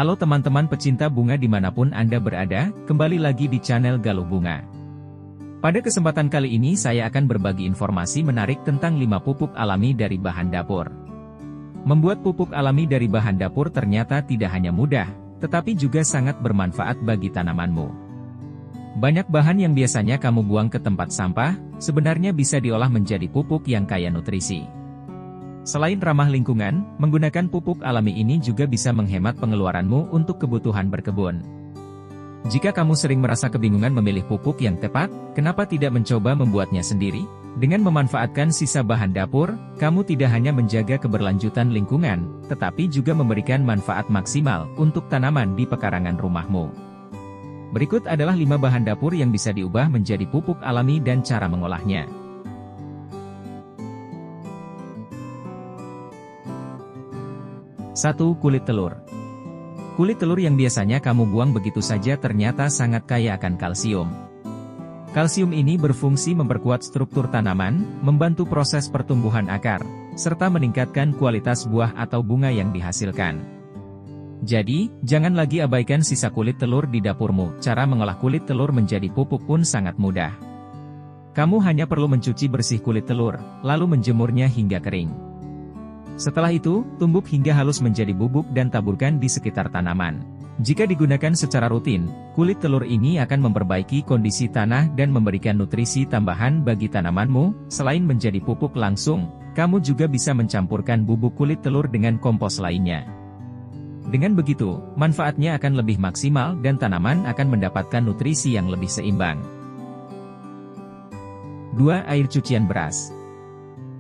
Halo teman-teman pecinta bunga dimanapun Anda berada, kembali lagi di channel Galuh Bunga. Pada kesempatan kali ini saya akan berbagi informasi menarik tentang 5 pupuk alami dari bahan dapur. Membuat pupuk alami dari bahan dapur ternyata tidak hanya mudah, tetapi juga sangat bermanfaat bagi tanamanmu. Banyak bahan yang biasanya kamu buang ke tempat sampah, sebenarnya bisa diolah menjadi pupuk yang kaya nutrisi. Selain ramah lingkungan, menggunakan pupuk alami ini juga bisa menghemat pengeluaranmu untuk kebutuhan berkebun. Jika kamu sering merasa kebingungan memilih pupuk yang tepat, kenapa tidak mencoba membuatnya sendiri? Dengan memanfaatkan sisa bahan dapur, kamu tidak hanya menjaga keberlanjutan lingkungan, tetapi juga memberikan manfaat maksimal untuk tanaman di pekarangan rumahmu. Berikut adalah 5 bahan dapur yang bisa diubah menjadi pupuk alami dan cara mengolahnya. 1. Kulit telur. Kulit telur yang biasanya kamu buang begitu saja ternyata sangat kaya akan kalsium. Kalsium ini berfungsi memperkuat struktur tanaman, membantu proses pertumbuhan akar, serta meningkatkan kualitas buah atau bunga yang dihasilkan. Jadi, jangan lagi abaikan sisa kulit telur di dapurmu. Cara mengolah kulit telur menjadi pupuk pun sangat mudah. Kamu hanya perlu mencuci bersih kulit telur, lalu menjemurnya hingga kering. Setelah itu, tumbuk hingga halus menjadi bubuk dan taburkan di sekitar tanaman. Jika digunakan secara rutin, kulit telur ini akan memperbaiki kondisi tanah dan memberikan nutrisi tambahan bagi tanamanmu. Selain menjadi pupuk langsung, kamu juga bisa mencampurkan bubuk kulit telur dengan kompos lainnya. Dengan begitu, manfaatnya akan lebih maksimal dan tanaman akan mendapatkan nutrisi yang lebih seimbang. 2. Air cucian beras.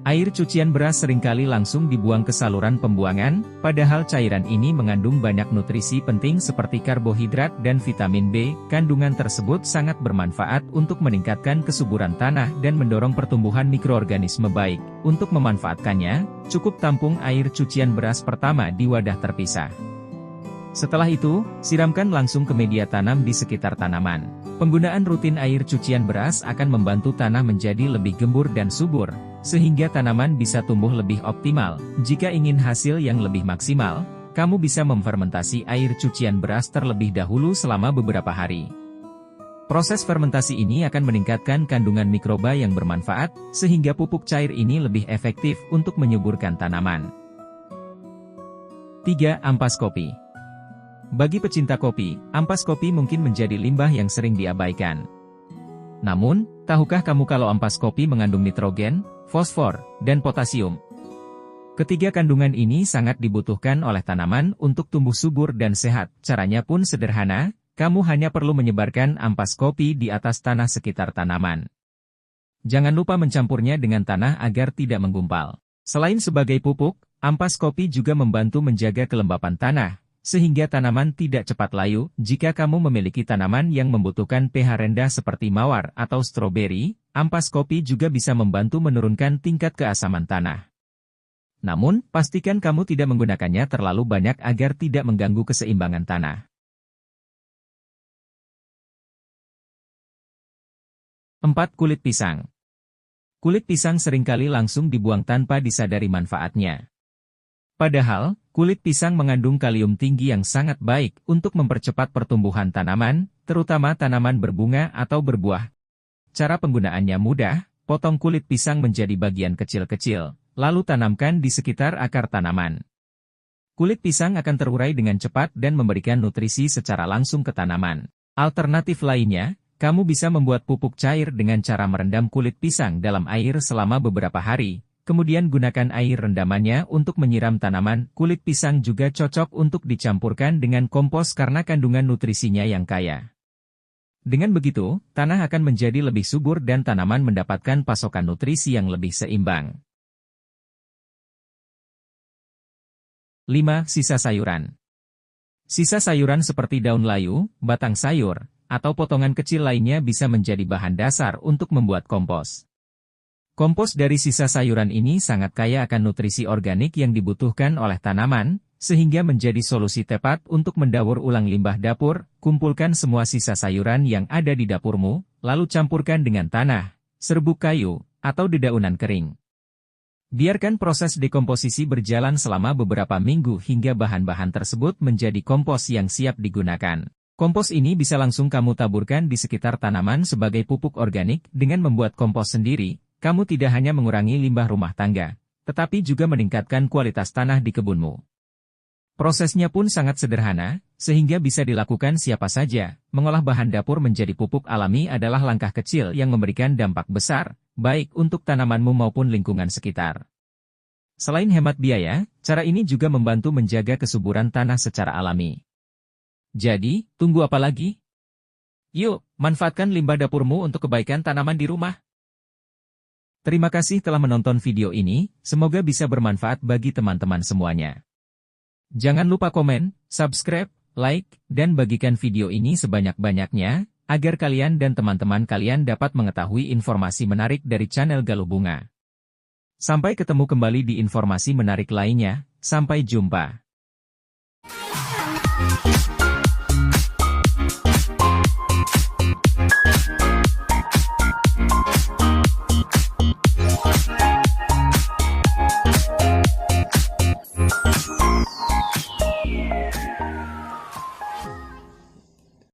Air cucian beras seringkali langsung dibuang ke saluran pembuangan, padahal cairan ini mengandung banyak nutrisi penting seperti karbohidrat dan vitamin B. Kandungan tersebut sangat bermanfaat untuk meningkatkan kesuburan tanah dan mendorong pertumbuhan mikroorganisme baik. Untuk memanfaatkannya, cukup tampung air cucian beras pertama di wadah terpisah. Setelah itu, siramkan langsung ke media tanam di sekitar tanaman. Penggunaan rutin air cucian beras akan membantu tanah menjadi lebih gembur dan subur, sehingga tanaman bisa tumbuh lebih optimal. Jika ingin hasil yang lebih maksimal, kamu bisa memfermentasi air cucian beras terlebih dahulu selama beberapa hari. Proses fermentasi ini akan meningkatkan kandungan mikroba yang bermanfaat, sehingga pupuk cair ini lebih efektif untuk menyuburkan tanaman. 3. Ampas kopi. Bagi pecinta kopi, ampas kopi mungkin menjadi limbah yang sering diabaikan. Namun, tahukah kamu kalau ampas kopi mengandung nitrogen, fosfor, dan potasium? Ketiga kandungan ini sangat dibutuhkan oleh tanaman untuk tumbuh subur dan sehat. Caranya pun sederhana, kamu hanya perlu menyebarkan ampas kopi di atas tanah sekitar tanaman. Jangan lupa mencampurnya dengan tanah agar tidak menggumpal. Selain sebagai pupuk, ampas kopi juga membantu menjaga kelembapan tanah, sehingga tanaman tidak cepat layu. Jika kamu memiliki tanaman yang membutuhkan pH rendah seperti mawar atau stroberi, ampas kopi juga bisa membantu menurunkan tingkat keasaman tanah. Namun, pastikan kamu tidak menggunakannya terlalu banyak agar tidak mengganggu keseimbangan tanah. 4. Kulit pisang. Kulit pisang seringkali langsung dibuang tanpa disadari manfaatnya. Padahal, kulit pisang mengandung kalium tinggi yang sangat baik untuk mempercepat pertumbuhan tanaman, terutama tanaman berbunga atau berbuah. Cara penggunaannya mudah, potong kulit pisang menjadi bagian kecil-kecil, lalu tanamkan di sekitar akar tanaman. Kulit pisang akan terurai dengan cepat dan memberikan nutrisi secara langsung ke tanaman. Alternatif lainnya, kamu bisa membuat pupuk cair dengan cara merendam kulit pisang dalam air selama beberapa hari. Kemudian gunakan air rendamannya untuk menyiram tanaman. Kulit pisang juga cocok untuk dicampurkan dengan kompos karena kandungan nutrisinya yang kaya. Dengan begitu, tanah akan menjadi lebih subur dan tanaman mendapatkan pasokan nutrisi yang lebih seimbang. 5. Sisa sayuran. Sisa sayuran seperti daun layu, batang sayur, atau potongan kecil lainnya bisa menjadi bahan dasar untuk membuat kompos. Kompos dari sisa sayuran ini sangat kaya akan nutrisi organik yang dibutuhkan oleh tanaman, sehingga menjadi solusi tepat untuk mendaur ulang limbah dapur. Kumpulkan semua sisa sayuran yang ada di dapurmu, lalu campurkan dengan tanah, serbuk kayu, atau dedaunan kering. Biarkan proses dekomposisi berjalan selama beberapa minggu hingga bahan-bahan tersebut menjadi kompos yang siap digunakan. Kompos ini bisa langsung kamu taburkan di sekitar tanaman sebagai pupuk organik. Dengan membuat kompos sendiri, kamu tidak hanya mengurangi limbah rumah tangga, tetapi juga meningkatkan kualitas tanah di kebunmu. Prosesnya pun sangat sederhana, sehingga bisa dilakukan siapa saja. Mengolah bahan dapur menjadi pupuk alami adalah langkah kecil yang memberikan dampak besar, baik untuk tanamanmu maupun lingkungan sekitar. Selain hemat biaya, cara ini juga membantu menjaga kesuburan tanah secara alami. Jadi, tunggu apa lagi? Yuk, manfaatkan limbah dapurmu untuk kebaikan tanaman di rumah. Terima kasih telah menonton video ini, semoga bisa bermanfaat bagi teman-teman semuanya. Jangan lupa komen, subscribe, like, dan bagikan video ini sebanyak-banyaknya, agar kalian dan teman-teman kalian dapat mengetahui informasi menarik dari channel Galuh Bunga. Sampai ketemu kembali di informasi menarik lainnya, sampai jumpa.